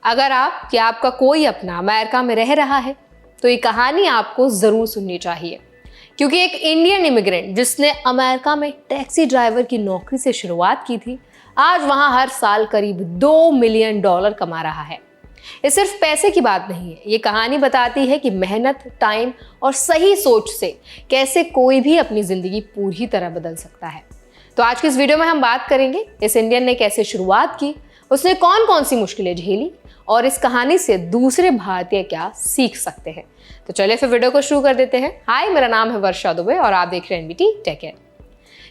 अगर आप या आपका कोई अपना अमेरिका में रह रहा है तो ये कहानी आपको ज़रूर सुननी चाहिए, क्योंकि एक इंडियन इमिग्रेंट जिसने अमेरिका में टैक्सी ड्राइवर की नौकरी से शुरुआत की थी, आज वहाँ हर साल करीब $2 मिलियन कमा रहा है। ये सिर्फ पैसे की बात नहीं है, ये कहानी बताती है कि मेहनत, टाइम और सही सोच से कैसे कोई भी अपनी ज़िंदगी पूरी तरह बदल सकता है। तो आज की इस वीडियो में हम बात करेंगे इस इंडियन ने कैसे शुरुआत की, उसने कौन कौन सी मुश्किलें झेली और इस कहानी से दूसरे भारतीय क्या सीख सकते हैं। तो चलिए फिर वीडियो को शुरू कर देते हैं। हाय, मेरा नाम है वर्षा दुबे और आप देख रहे हैं NBT टेक केयर।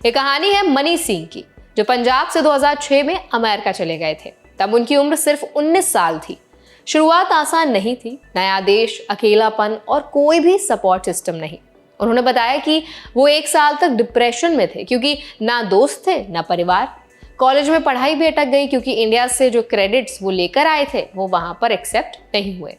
ये कहानी है मनी सिंह की, जो पंजाब से 2006 में अमेरिका चले गए थे। तब उनकी उम्र सिर्फ 19 साल थी। शुरुआत आसान नहीं थी, नया देश, अकेलापन और कोई भी सपोर्ट सिस्टम नहीं। उन्होंने बताया कि वो 1 साल तक डिप्रेशन में थे, क्योंकि ना दोस्त थे ना परिवार। कॉलेज में पढ़ाई भी अटक गई, क्योंकि इंडिया से जो क्रेडिट्स वो लेकर आए थे वो वहाँ पर एक्सेप्ट नहीं हुए।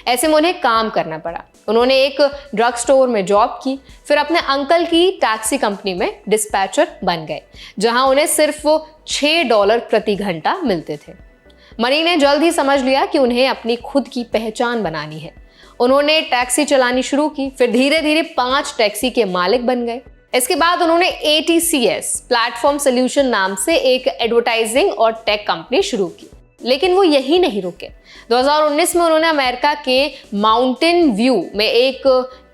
ऐसे में उन्हें काम करना पड़ा। उन्होंने एक ड्रग स्टोर में जॉब की, फिर अपने अंकल की टैक्सी कंपनी में डिस्पैचर बन गए, जहां उन्हें सिर्फ $6 प्रति घंटा मिलते थे। मनी ने जल्द ही समझ लिया कि उन्हें अपनी खुद की पहचान बनानी है। उन्होंने टैक्सी चलानी शुरू की, फिर धीरे धीरे 5 टैक्सी के मालिक बन गए। इसके बाद उन्होंने ATCS प्लेटफॉर्म सोल्यूशन नाम से एक एडवर्टाइजिंग और टेक कंपनी शुरू की। लेकिन वो यही नहीं रुके। 2019 में उन्होंने अमेरिका के माउंटेन व्यू में एक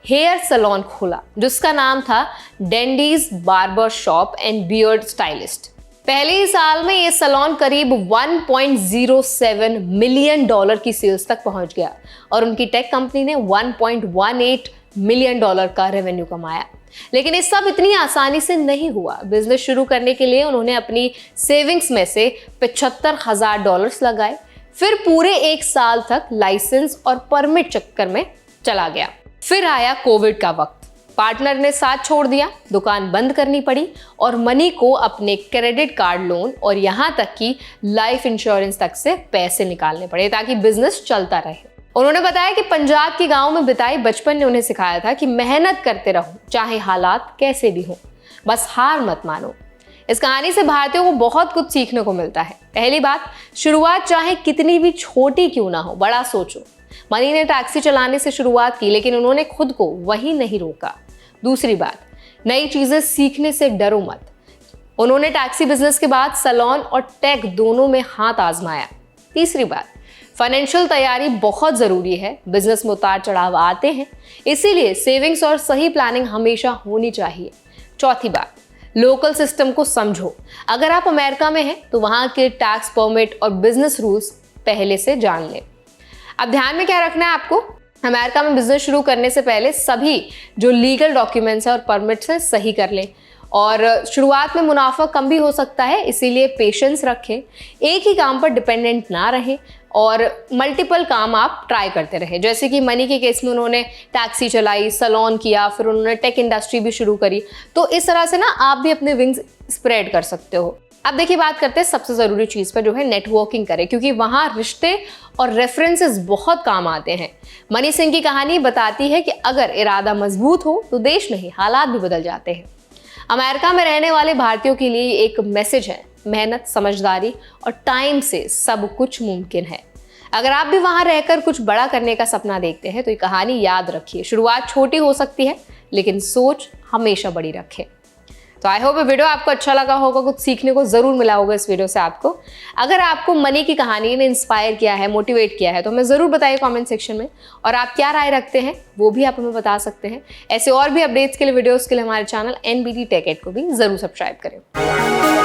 हेयर सैलून खोला, जिसका नाम था Dandy's barber shop and beard stylist. पहले ही साल में ये सैलून करीब $1.07 मिलियन की सेल्स तक पहुंच गया और उनकी टेक कंपनी ने $1.18 मिलियन का रेवेन्यू कमाया। लेकिन ये सब इतनी आसानी से नहीं हुआ। बिजनेस शुरू करने के लिए उन्होंने अपनी सेविंग्स में से $75,000 लगाए। फिर पूरे 1 साल तक लाइसेंस और परमिट चक्कर में चला गया। फिर आया कोविड का वक्त। पार्टनर ने साथ छोड़ दिया, दुकान बंद करनी पड़ी और मनी को अपने क्रेडिट कार्ड लोन और यहाँ तक कि लाइफ इंश्योरेंस तक से पैसे निकालने पड़े ताकि बिजनेस चलता रहे। उन्होंने बताया कि पंजाब के गांव में बिताई बचपन ने उन्हें सिखाया था कि मेहनत करते रहो, चाहे हालात कैसे भी हों, बस हार मत मानो। इस कहानी से भारतीयों को बहुत कुछ सीखने को मिलता है। पहली बात, शुरुआत चाहे कितनी भी छोटी क्यों ना हो, बड़ा सोचो। मनी ने टैक्सी चलाने से शुरुआत की, लेकिन उन्होंने खुद को वही नहीं रोका। दूसरी बात, नई चीजें सीखने से डरो मत। उन्होंने टैक्सी बिजनेस के बाद सैलून और टेक दोनों में हाथ आजमाया। तीसरी बात, फाइनेंशियल तैयारी बहुत ज़रूरी है। बिजनेस में उतार चढ़ाव आते हैं, इसीलिए सेविंग्स और सही प्लानिंग हमेशा होनी चाहिए। चौथी बात, लोकल सिस्टम को समझो। अगर आप अमेरिका में हैं तो वहाँ के टैक्स, परमिट और बिजनेस रूल्स पहले से जान लें। अब ध्यान में क्या रखना है आपको, अमेरिका में बिजनेस शुरू करने से पहले सभी जो लीगल डॉक्यूमेंट्स हैं और परमिट्स हैं सही कर लें। और शुरुआत में मुनाफा कम भी हो सकता है, इसीलिए पेशेंस रखें। एक ही काम पर डिपेंडेंट ना रहें और मल्टीपल काम आप ट्राई करते रहें। जैसे कि मनी के केस में उन्होंने टैक्सी चलाई, सैलून किया, फिर उन्होंने टेक इंडस्ट्री भी शुरू करी। तो इस तरह से ना आप भी अपने विंग्स स्प्रेड कर सकते हो। अब देखिए, बात करते हैं सबसे ज़रूरी चीज़ पर, जो है नेटवर्किंग करें, क्योंकि वहाँ रिश्ते और रेफरेंसेस बहुत काम आते हैं। मनी सिंह की कहानी बताती है कि अगर इरादा मजबूत हो तो देश नहीं, हालात भी बदल जाते हैं। अमेरिका में रहने वाले भारतीयों के लिए एक मैसेज है, मेहनत, समझदारी और टाइम से सब कुछ मुमकिन है। अगर आप भी वहाँ रहकर कुछ बड़ा करने का सपना देखते हैं तो ये कहानी याद रखिए। शुरुआत छोटी हो सकती है, लेकिन सोच हमेशा बड़ी रखें। तो आई होप ये वीडियो आपको अच्छा लगा होगा, कुछ सीखने को जरूर मिला होगा इस वीडियो से आपको। अगर आपको मनी की कहानी ने इंस्पायर किया है, मोटिवेट किया है, तो हमें जरूर बताइए कमेंट सेक्शन में। और आप क्या राय रखते हैं वो भी आप हमें बता सकते हैं। ऐसे और भी अपडेट्स के लिए, वीडियोस के लिए हमारे चैनल NBT टेक को भी जरूर सब्सक्राइब करें।